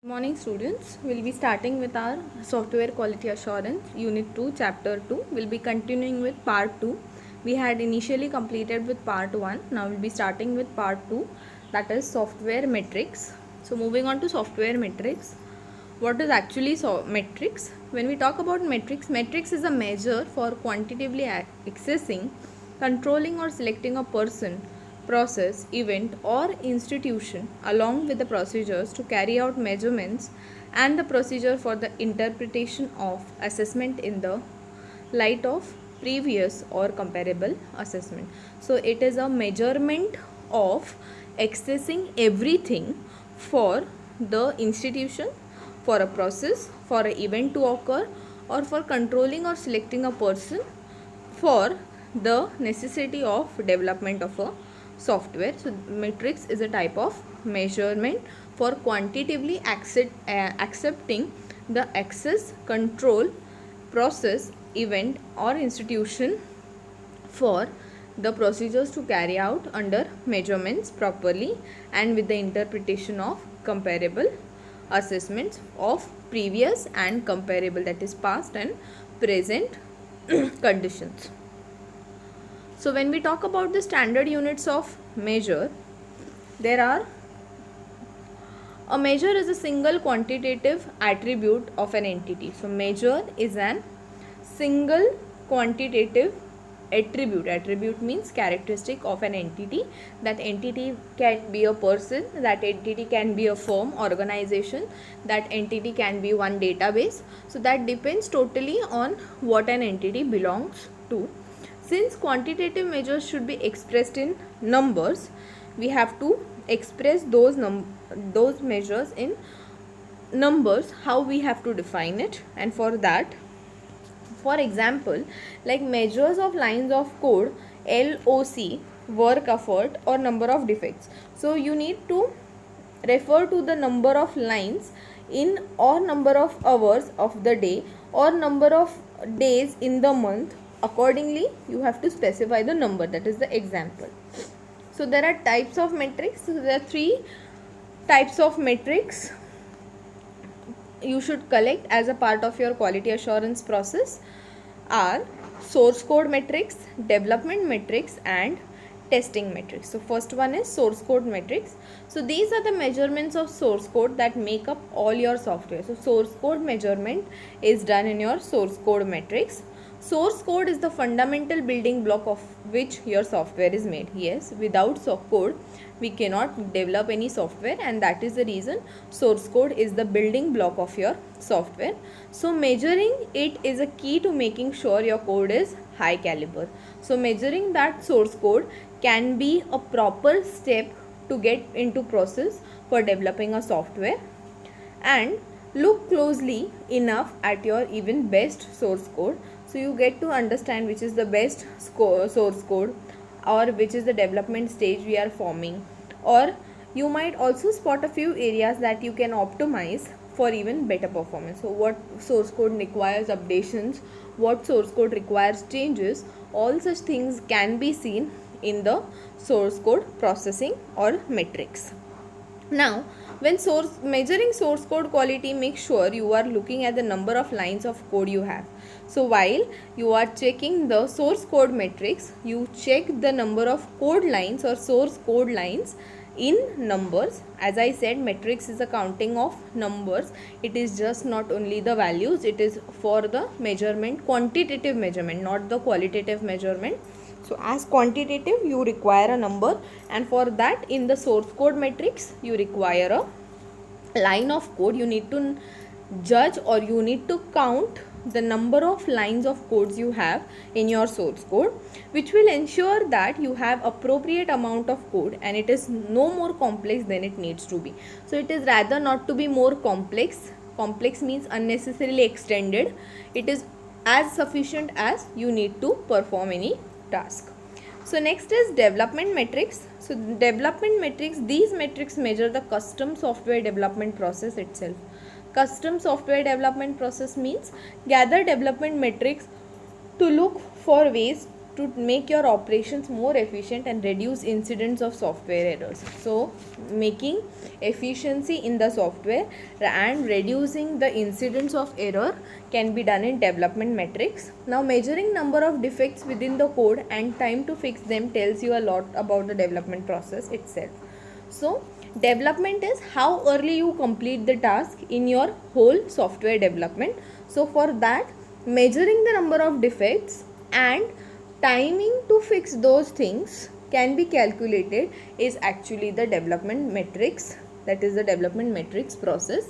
Good morning students, we will be starting with our software quality assurance unit 2 chapter 2. We will be continuing with part 2. We had initially completed with part 1. Now we will be starting with part 2, that is software metrics. So moving on to software metrics. What is actually metrics? When we talk about metrics, metrics is a measure for quantitatively accessing, controlling or selecting a person, process, event or institution along with the procedures to carry out measurements and the procedure for the interpretation of assessment in the light of previous or comparable assessment. So it is a measurement of accessing everything for the institution, for a process, for an event to occur, or for controlling or selecting a person for the necessity of development of a software. So metrics is a type of measurement for quantitatively accepting the access, control, process, event or institution for the procedures to carry out under measurements properly and with the interpretation of comparable assessments of previous and comparable, that is past and present conditions. So when we talk about the standard units of measure, there are a measure is a single quantitative attribute of an entity. So measure is an single quantitative attribute. Attribute means characteristic of an entity. That entity can be a person, that entity can be a firm, organization, that entity can be one database. So that depends totally on what an entity belongs to. Since quantitative measures should be expressed in numbers, we have to express those measures in numbers. How we have to define it? And for that, for example, like measures of lines of code, LOC, work effort or number of defects. So you need to refer to the number of lines in or number of hours of the day or number of days in the month. Accordingly, you have to specify the number, that is the example. So there are types of metrics. So there are three types of metrics you should collect as a part of your quality assurance process are source code metrics, development metrics and testing metrics. So first one is source code metrics. So these are the measurements of source code that make up all your software. So source code measurement is done in your source code metrics. Source code is the fundamental building block of which your software is made. Yes, without code we cannot develop any software, and that is the reason source code is the building block of your software. So measuring it is a key to making sure your code is high caliber. So measuring that source code can be a proper step to get into process for developing a software. And look closely enough at your even best source code, so you get to understand which is the best source code or which is the development stage we are forming. Or you might also spot a few areas that you can optimize for even better performance. So what source code requires updations, what source code requires changes, all such things can be seen in the source code processing or metrics. Now, when measuring source code quality, make sure you are looking at the number of lines of code you have. So while you are checking the source code metrics, you check the number of code lines or source code lines in numbers. As I said, metrics is a counting of numbers. It is just not only the values, it is for the measurement, quantitative measurement, not the qualitative measurement. So as quantitative you require a number, and for that in the source code metrics you require a line of code. You need to judge or you need to count the number of lines of codes you have in your source code, which will ensure that you have appropriate amount of code and it is no more complex than it needs to be. So it is rather not to be more complex. Complex means unnecessarily extended. It is as sufficient as you need to perform any task. So next is development metrics. So development metrics, these metrics measure the custom software development process itself. Custom software development process means gather development metrics to look for ways to make your operations more efficient and reduce incidents of software errors. So making efficiency in the software and reducing the incidents of error can be done in development metrics. Now measuring number of defects within the code and time to fix them tells you a lot about the development process itself. So development is how early you complete the task in your whole software development. So for that, measuring the number of defects and timing to fix those things can be calculated is actually the development metrics, that is the development metrics process.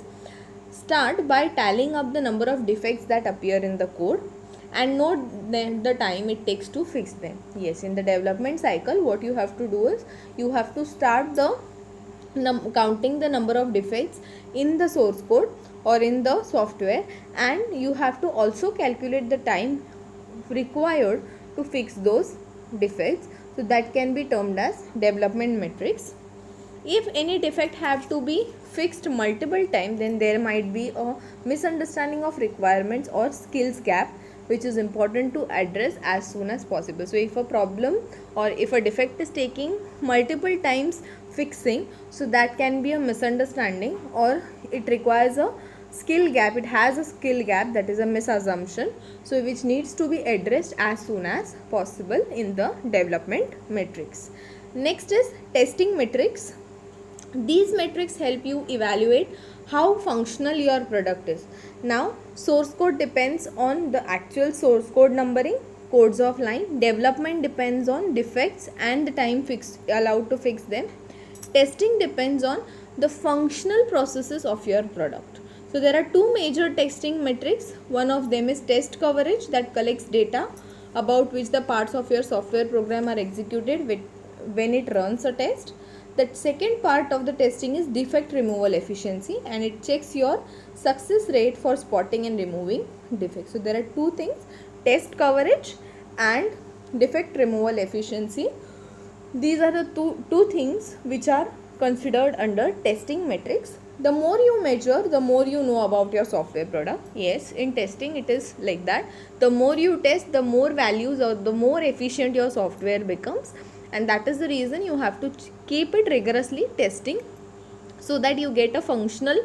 Start by tallying up the number of defects that appear in the code and note the time it takes to fix them. Yes, in the development cycle, what you have to do is you have to start the counting the number of defects in the source code or in the software, and you have to also calculate the time required to fix those defects. So that can be termed as development metrics. If any defect have to be fixed multiple times, then there might be a misunderstanding of requirements or skills gap, which is important to address as soon as possible. So if a problem or if a defect is taking multiple times fixing, so that can be a misunderstanding, or it requires a skill gap, it has a skill gap, that is a misassumption, so which needs to be addressed as soon as possible in the development metrics. Next is testing metrics. These metrics help you evaluate how functional your product is. Now source code depends on the actual source code numbering, codes of line. Development depends on defects and the time allowed to fix them. Testing depends on the functional processes of your product. So there are two major testing metrics. One of them is test coverage, that collects data about which the parts of your software program are executed when it runs a test. The second part of the testing is defect removal efficiency, and it checks your success rate for spotting and removing defects. So there are two things, test coverage and defect removal efficiency. These are the two things which are considered under testing metrics. The more you measure, the more you know about your software product. Yes, in testing it is like that. The more you test, the more values or the more efficient your software becomes, and that is the reason you have to keep it rigorously testing so that you get a functional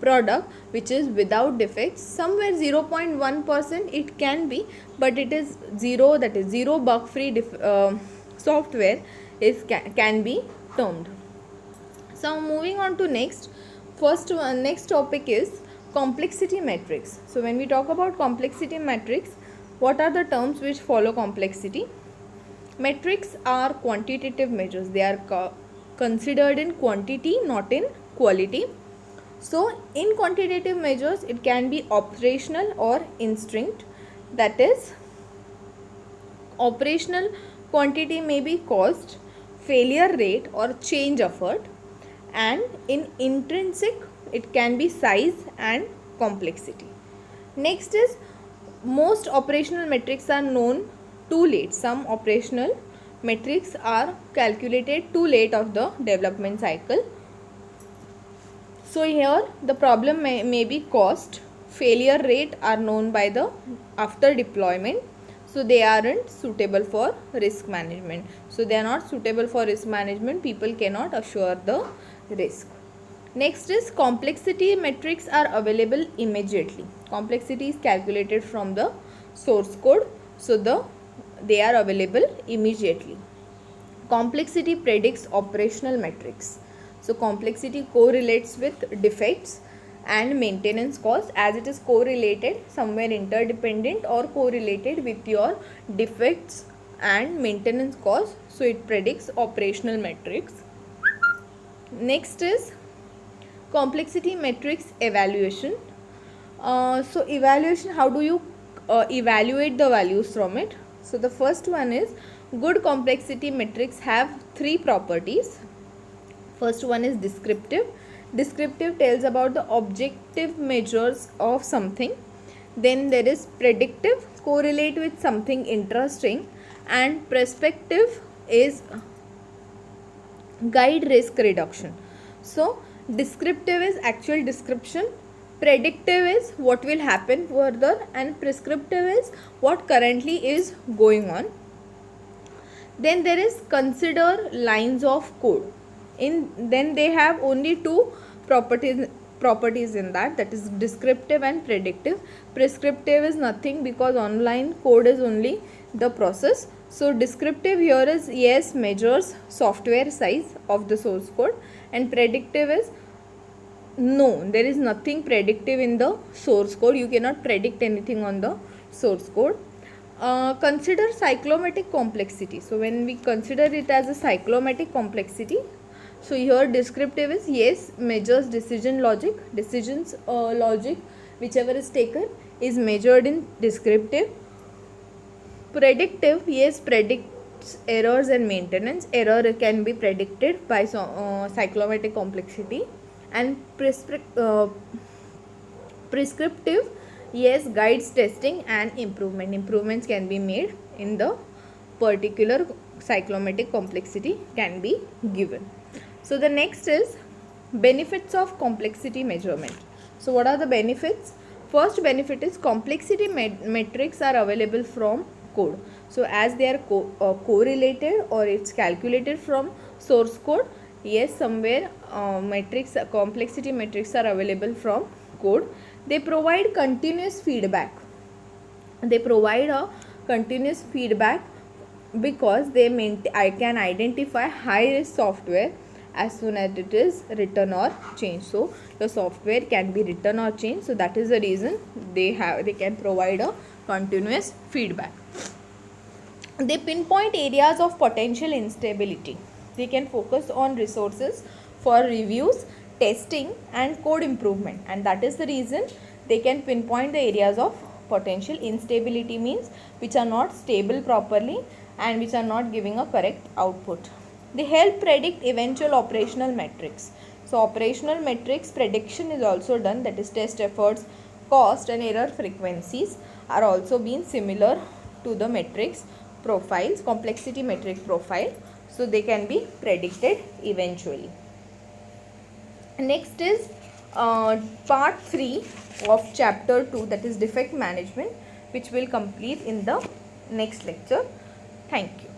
product which is without defects. Somewhere 0.1% it can be, but it is zero, that is zero bug free software can be termed. So moving on to next topic is complexity metrics. So when we talk about complexity metrics, what are the terms which follow complexity? Metrics are quantitative measures. They are considered in quantity, not in quality. So in quantitative measures, it can be operational or instinct. That is, operational quantity may be cost, failure rate or change effort, and in intrinsic it can be size and complexity. Next is, most operational metrics are known too late. Some operational metrics are calculated too late of the development cycle. So here the problem may be cost, failure rate are known by the after deployment, so they aren't suitable for risk management. So they are not suitable for risk management, people cannot assure the risk. Next is, complexity metrics are available immediately. Complexity is calculated from the source code, so they are available immediately. Complexity predicts operational metrics. So complexity correlates with defects and maintenance cost, as it is correlated, somewhere interdependent or correlated with your defects and maintenance cost. So it predicts operational metrics. Next is complexity metrics evaluation. So evaluation, how do you evaluate the values from it? So the first one is, good complexity metrics have three properties. First one is descriptive. Descriptive tells about the objective measures of something. Then there is predictive, correlate with something interesting, and prospective is guide risk reduction. So descriptive is actual description, predictive is what will happen further, and prescriptive is what currently is going on. Then there is consider lines of code. Then they have only two properties in that is descriptive and predictive. Prescriptive is nothing because online code is only the process. So descriptive here is yes, measures software size of the source code, and predictive is no, there is nothing predictive in the source code. You cannot predict anything on the source code. Consider cyclomatic complexity. So when we consider it as a cyclomatic complexity, so here descriptive is yes, measures decisions logic whichever is taken is measured in descriptive. Predictive, yes, predicts errors and maintenance. Error can be predicted by cyclomatic complexity. And prescriptive, yes, guides testing and improvements can be made in the particular cyclomatic complexity can be given. So the next is benefits of complexity measurement. So what are the benefits? First benefit is complexity metrics are available from code. So as they are correlated or it's calculated from source code, yes, somewhere complexity metrics are available from code. They provide continuous feedback. They provide a continuous feedback because I can identify high risk software as soon as it is written or changed. So the software can be written or changed. So that is the reason they can provide a continuous feedback. They pinpoint areas of potential instability. They can focus on resources for reviews, testing and code improvement, and that is the reason they can pinpoint the areas of potential instability, means which are not stable properly and which are not giving a correct output. They help predict eventual operational metrics. So operational metrics prediction is also done, that is test efforts, cost and error frequencies are also being similar to the metrics profiles, complexity metric profile. So they can be predicted eventually. Next is part 3 of chapter 2, that is defect management, which will complete in the next lecture. Thank you.